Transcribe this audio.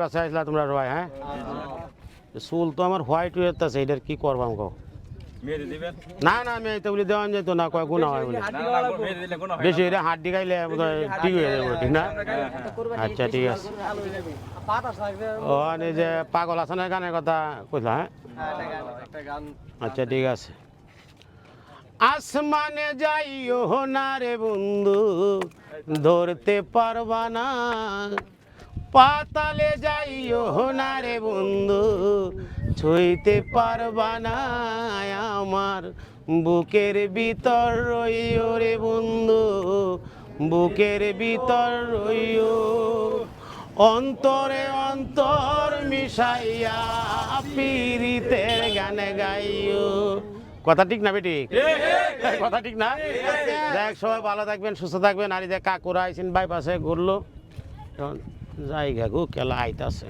বাসা আসলা তোমরা ভাই হ্যাঁ চুল তো আমার হোয়াইট হয়ে যাচ্ছে এটার কি করবাম গো না না আমি এটা বলি দেওয়া যেত না কয় গুণা হয় বলে বেশি এটা হাড্ডি খাইলে ঠিক হয়ে যাবে ঠিক না আচ্ছা ঠিক আছে ও এই যে পাগল হাসানের গানের কথা কইলা হ্যাঁ আচ্ছা ঠিক আছে আসমানে যাইও না রে বন্ধু ধরতে পারবা না পাতালে যাইও না রে বন্ধু ছুঁইতে পারবা না আমার বুকের ভিতর রইও রে বন্ধু বুকের ভিতর রইও অন্তরে অন্তর মিশাইয়া পীরিতের গান গাইও কথা ঠিক না বেটি কথা ঠিক না দেখ সবাই ভালো থাকবেন সুস্থ থাকবেন আর এই যে কাকুরা আইসিন বাইপাসে ঘুরলো জায়গা গো কেলা আইতাছে